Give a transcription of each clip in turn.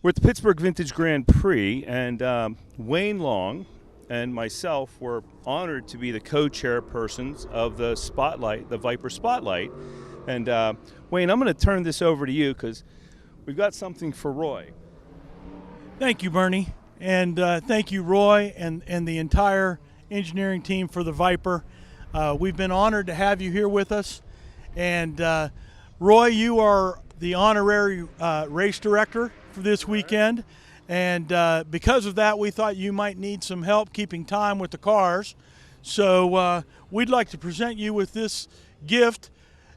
We're at the Pittsburgh Vintage Grand Prix, and Wayne Long and myself were honored to be the co-chairpersons of the Spotlight, the Viper Spotlight. And Wayne, I'm going to turn this over to you because we've got something for Roy. Thank you, Bernie, and thank you, Roy, and the entire engineering team for the Viper. We've been honored to have you here with us, and Roy, you are the honorary race director for this weekend, and because of that, we thought you might need some help keeping time with the cars. So we'd like to present you with this gift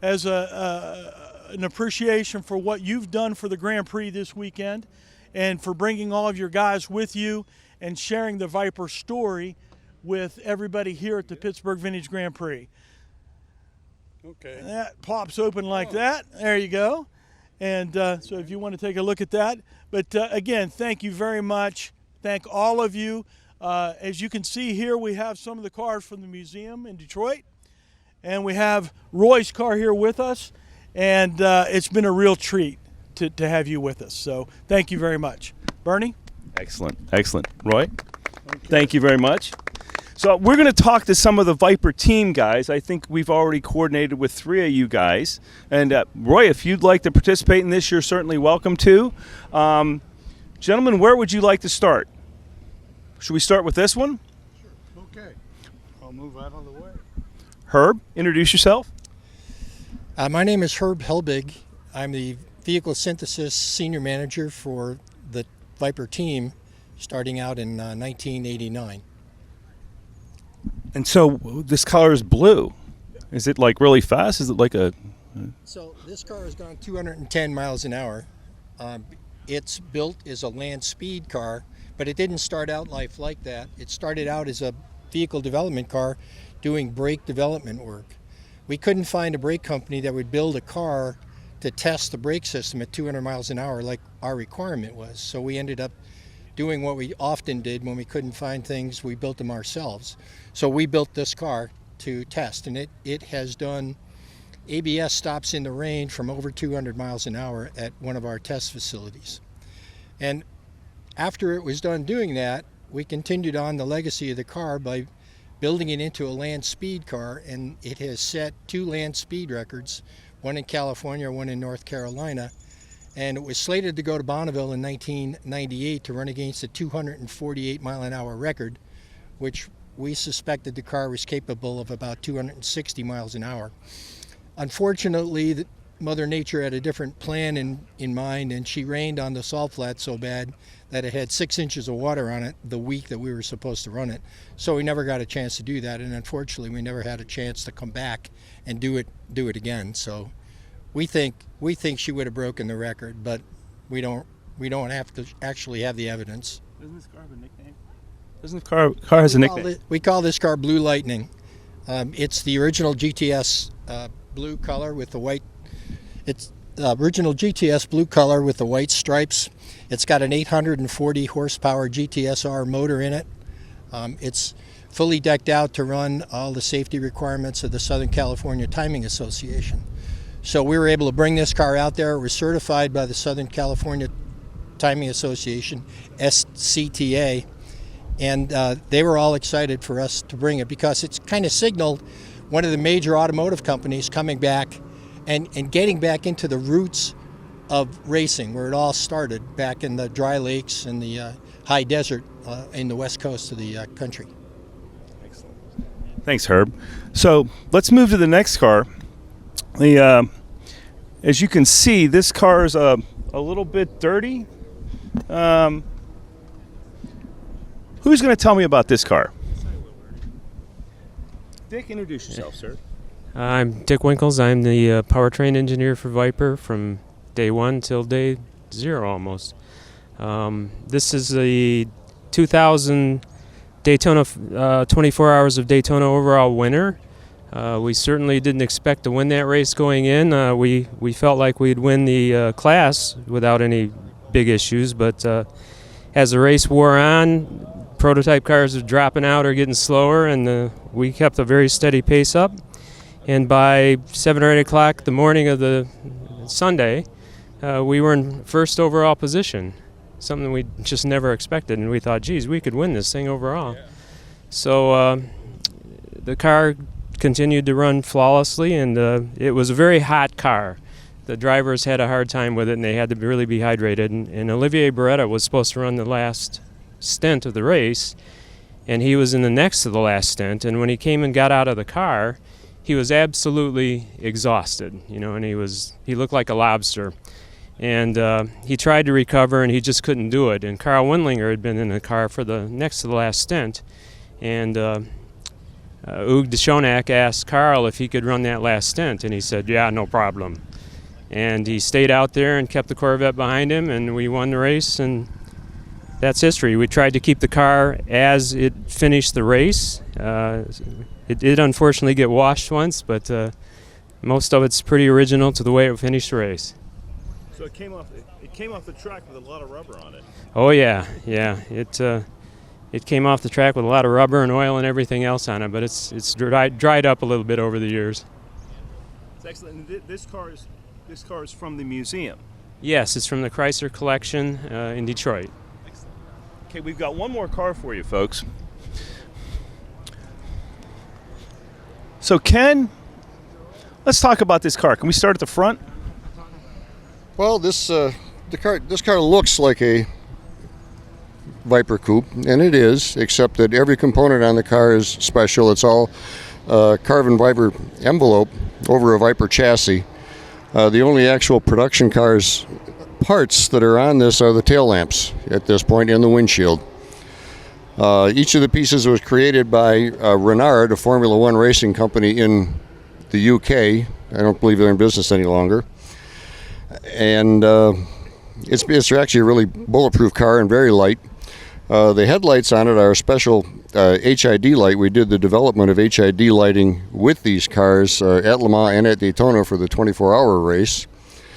as an appreciation for what you've done for the Grand Prix this weekend, and for bringing all of your guys with you and sharing the Viper story with everybody here at the Pittsburgh Vintage Grand Prix. Okay. That pops open like that. There you go. And so if you want to take a look at that. But again, thank you very much. Thank all of you. As you can see here, we have some of the cars from the museum in Detroit. And we have Roy's car here with us. And it's been a real treat to have you with us. So thank you very much. Bernie? Excellent, excellent. Roy, thank you very much. So we're going to talk to some of the Viper team guys. I think we've already coordinated with 3 of you guys. And Roy, if you'd like to participate in this, you're certainly welcome to. Gentlemen, where would you like to start? Should we start with this one? Sure. Okay. I'll move out of the way. Herb, introduce yourself. My name is Herb Helbig. I'm the Vehicle Synthesis Senior Manager for the Viper team starting out in 1989. And so this color is blue. Is it like really fast? Is it like a... So this car has gone 210 miles an hour. It's built as a land speed car, but it didn't start out life like that. It started out as a vehicle development car doing brake development work. We couldn't find a brake company that would build a car to test the brake system at 200 miles an hour like our requirement was. So we ended up doing what we often did when we couldn't find things, we built them ourselves. So we built this car to test, and it has done ABS stops in the rain from over 200 miles an hour at one of our test facilities. And after it was done doing that, we continued on the legacy of the car by building it into a land speed car, and it has set 2 land speed records, one in California, one in North Carolina. And it was slated to go to Bonneville in 1998 to run against a 248 mile an hour record, which we suspected the car was capable of about 260 miles an hour. Unfortunately, Mother Nature had a different plan in mind, and she rained on the salt flat so bad that it had 6 inches of water on it the week that we were supposed to run it. So we never got a chance to do that, and unfortunately we never had a chance to come back and do it again. So we think she would have broken the record, but we don't have to actually have the evidence. Doesn't this car have a nickname? Doesn't the car has a nickname? We call this car Blue Lightning. It's the original GTS blue color with the white. It's original GTS blue color with the white stripes. It's got an 840 horsepower GTSR motor in it. It's fully decked out to run all the safety requirements of the Southern California Timing Association. So we were able to bring this car out there. It was certified by the Southern California Timing Association, SCTA, and they were all excited for us to bring it because it's kind of signaled one of the major automotive companies coming back and getting back into the roots of racing, where it all started back in the dry lakes and the high desert in the west coast of the country. Excellent. Thanks, Herb. So let's move to the next car. As you can see, this car is a little bit dirty. Who's going to tell me about this car? Dick, introduce yourself, sir. I'm Dick Winkles. I'm the powertrain engineer for Viper from day 1 till day 0 almost. This is the 2000 Daytona 24 Hours of Daytona overall winner. We certainly didn't expect to win that race going in. We felt like we'd win the class without any big issues, but as the race wore on, prototype cars are dropping out or getting slower, and we kept a very steady pace up. And by 7 or 8 o'clock the morning of the Sunday, we were in first overall position. something we just never expected, and we thought, geez, we could win this thing overall. Yeah. So the car continued to run flawlessly, and it was a very hot car. The drivers had a hard time with it, and they had to really be hydrated. And Olivier Beretta was supposed to run the last stint of the race, and he was in the next to the last stint. And when he came and got out of the car, he was absolutely exhausted, and he looked like a lobster. And he tried to recover, and he just couldn't do it. And Carl Windlinger had been in the car for the next to the last stint, and Hugues de Schonack asked Carl if he could run that last stint, and he said, yeah, no problem. And he stayed out there and kept the Corvette behind him, and we won the race, and that's history. We tried to keep the car as it finished the race. It did unfortunately get washed once, but most of it's pretty original to the way it finished the race. So it came off the track with a lot of rubber on it. Oh yeah. It came off the track with a lot of rubber and oil and everything else on it, but it's dried up a little bit over the years. It's excellent. And this car is from the museum. Yes, it's from the Chrysler collection in Detroit. Excellent. Okay, we've got one more car for you, folks. So Ken, let's talk about this car. Can we start at the front? Well, this car looks like a Viper coupe, and it is, except that every component on the car is special. It's all carbon fiber envelope over a Viper chassis. The only actual production cars parts that are on this are the tail lamps at this point and the windshield. Each of the pieces was created by Renard, a Formula One racing company in the UK. I don't believe they're in business any longer. And it's actually a really bulletproof car and very light. The headlights on it are a special HID light. We did the development of HID lighting with these cars at Le Mans and at Daytona for the 24-hour race.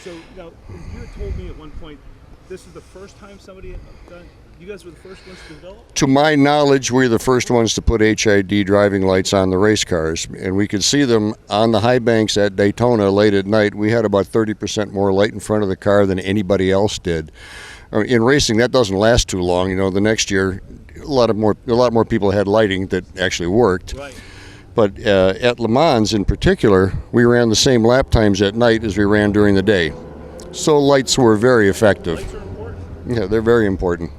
So now, you had told me at one point, this is the first time somebody had done. You guys were the first ones to develop? To my knowledge, we're the first ones to put HID driving lights on the race cars, and we could see them on the high banks at Daytona late at night. We had about 30% more light in front of the car than anybody else did. In racing, that doesn't last too long. The next year, a lot more people had lighting that actually worked. Right. But at Le Mans, in particular, we ran the same lap times at night as we ran during the day. So lights were very effective. Lights are important. Yeah, they're very important.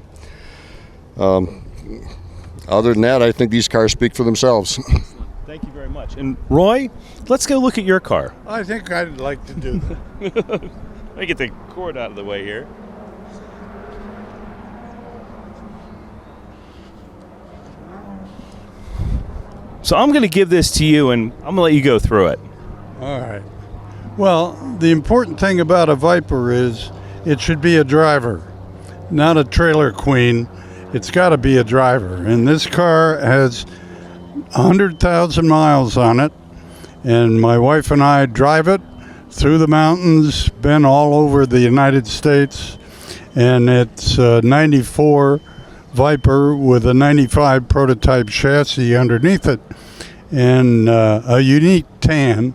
Other than that, I think these cars speak for themselves. Thank you very much. And Roy, let's go look at your car. I think I'd like to do that. Let me get the cord out of the way here. So I'm going to give this to you, and I'm going to let you go through it. All right. Well, the important thing about a Viper is it should be a driver, not a trailer queen. It's got to be a driver. And this car has 100,000 miles on it, and my wife and I drive it through the mountains, been all over the United States, and it's a 94 Viper with a 95 prototype chassis underneath it, and a unique tan,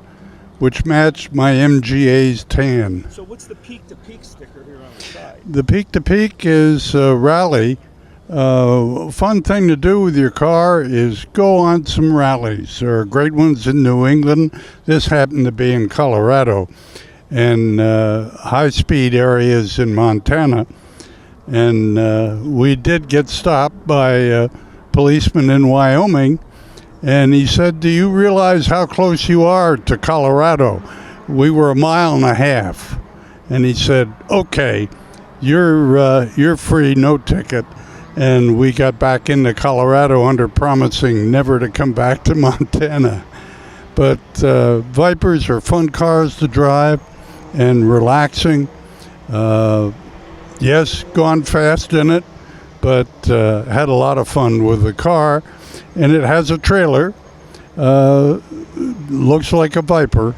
which matched my MGA's tan. So what's the peak-to-peak sticker here on the side? The peak-to-peak is rally. Fun thing to do with your car is go on some rallies. There are great ones in New England. This happened to be in Colorado, and high-speed areas in Montana. And we did get stopped by a policeman in Wyoming, and he said, "Do you realize how close you are to Colorado?" We were 1.5 miles. And he said, "Okay, you're free, no ticket." And we got back into Colorado under promising never to come back to Montana. But Vipers are fun cars to drive and relaxing. Yes, gone fast in it, but had a lot of fun with the car. And it has a trailer. Looks like a Viper.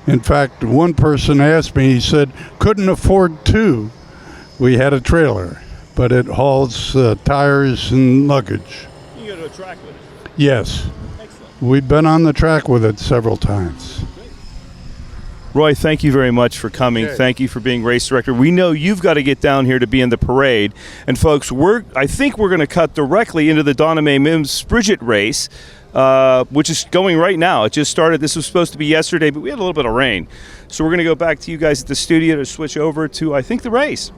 In fact, one person asked me, he said, couldn't afford two. We had a trailer, but it hauls tires and luggage. You can go to a track with it. Yes. Excellent. We've been on the track with it several times. Roy, thank you very much for coming. Okay. Thank you for being race director. We know you've got to get down here to be in the parade. And folks, I think we're going to cut directly into the Donna Mae Mims Bridget race, which is going right now. It just started. This was supposed to be yesterday, but we had a little bit of rain. So we're going to go back to you guys at the studio to switch over to, I think, the race.